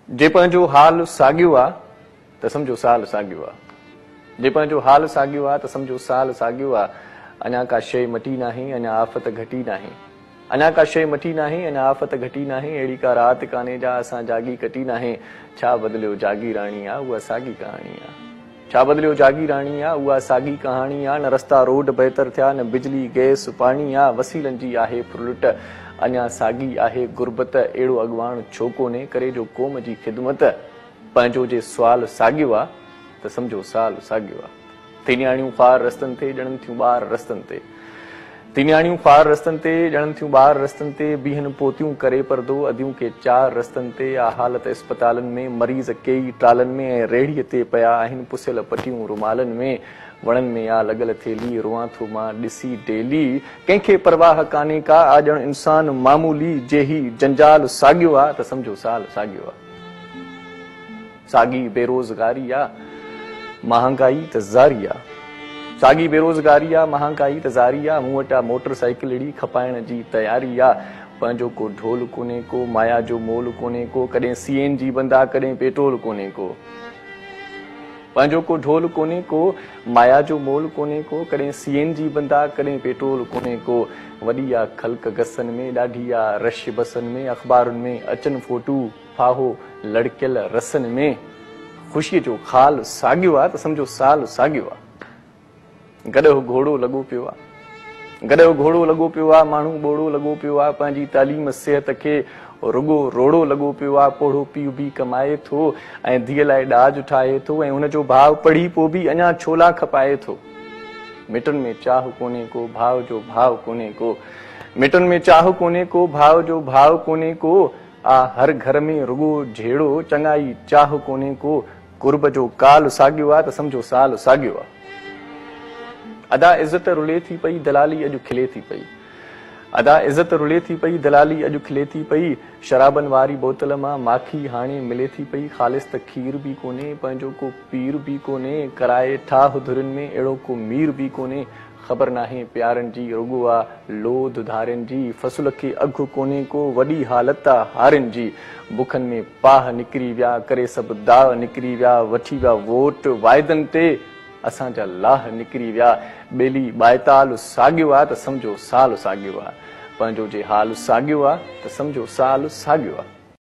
जे पंहिंजो हाल साॻियो आहे त सम्झो साल साॻियो आहे। जे पंहिंजो हाल साॻियो आहे त सम्झो साल साॻियो आहे। अञा का शइ मटी नाहे, अञा आफ़त घटी नाहे। अञा का शइ मटी नाहे, अञा आफ़त घटी नाहे। अहिड़ी का राति कान्हे जा असां जागी कटी नाहे। छा बदिलियो जागी राणी आहे, उहा साॻी कहाणी आहे। छा बदिलियो जागी राणी आहे, उहा साॻी कहाणी आहे। न रस्ता रोड बहितर थिया, न बिजली गैस पाणी आहे। वसीलनि जी आहे फुरलुट, अञा साॻी आहे गुरबत। अहिड़ो अॻवान छो कोन्हे करे जो क़ौम जी ख़िदमत। पंहिंजो जे सुवाल साॻियो आहे त सम्झो साल साॻियो आहे। तिनियाणियूं ख़्वार रस्तनि ते ॼणनि थियूं ॿार रस्तनि ते। तिनियाणियूं ख़्वार रस्तनि ते ॼणनि थियूं ॿार रस्तनि ते। बीहनि पोतियूं करे परदो अदियूं के चार रस्तनि ते। आ हालत अस्पतालनि में, मरीज़ कई ट्रालनि में ऐं रेड़ीअ ते पिया आहिनि पुसियल पटियूं रुमालनि में। वणनि में आ लॻल थेली, रोआं थो मां ॾिसी डेली। कंहिंखे परवाह कान्हे का, आ ॼण इंसान मामूली। जे ही जंजाल साॻियो आहे त सम्झो साल साॻियो आहे। साॻी बेरोज़गारी आहे, महांगाई त ज़ारी आहे। साॻी बेरोज़गारी आहे, महांगाई त ज़ारी आहे। मूं वटि मोटर साइकिल अहिड़ी खपाइण जी तयारी आहे। पंहिंजो को ढोल कोन्हे को, माया जो मोल कोन्हे को। कॾहिं CNG बंदि आहे, कॾहिं पेट्रोल कोन्हे को। पंहिंजो को ढोल कोन्हे को, माया जो मोल कोन्हे को। कॾहिं CNG बंदि आहे, कॾहिं पेट्रोल कोन्हे को। वॾी आहे ख़ल्क गसनि में, ॾाढी आहे रश बसनि में। अख़बारुनि में अचनि फोटू फाहो लड़कियल रसनि में। ख़ुशीअ जो ख़ाल साॻियो आहे त सम्झो साल साॻियो आहे। गॾो घोड़ो लॻो पियो आहे, गॾो घोड़ो लॻो पियो आहे। माण्हू ॿोड़ो लॻो पियो आहे। पंहिंजी तालीम सिहत खे रुगो रोड़ो लॻो पियो आहे। पोड़ो पीउ बि कमाए थो ऐं धीअ लाइ ॾाज ठाहे थो ऐं हुनजो भाउ पढ़ी पोइ बि अञा छोला खपाए थो। मिटनि में चाह कोन्हे को, भाव जो भाव कोन्हे को। मिटनि में चाह कोन्हे को, भाव जो भाव कोन्हे को। आ हर घर में रुगो झेड़ो, चङाई चाह कोन्हे को। कुर्ब जो काल साॻियो आहे त सम्झो साल साॻियो आहे। अदा इज़त रुले थी पई, दलाली अॼु खिले थी पई। अदा इज़त रुले थी पई, दलाली अॼु खिले थी पई। शराबनि वारी बोतल मां माखी हाणे मिले थी पई। ख़ालिस त खीर बि कोन्हे, पंहिंजो को पीर बि कोन्हे। कराए ठाह धुरिन में अहिड़ो को मीर बि कोन्हे। ख़बर नाहे प्यारनि जी, रुगो आहे लोध धारनि जी। फ़सुल खे अघु कोन्हे को, वॾी हालत आहे हारनि जी। बुखनि में पाह निकिरी विया, करे सभु दाह निकिरी विया। वठी विया वोट वाइदनि ते, असांजा लाह निकिरी विया। ॿेली ॿाएताल साॻियो आहे त सम्झो साल साॻियो आहे। पंहिंजो जे हाल साॻियो आहे त सम्झो साल साॻियो आहे।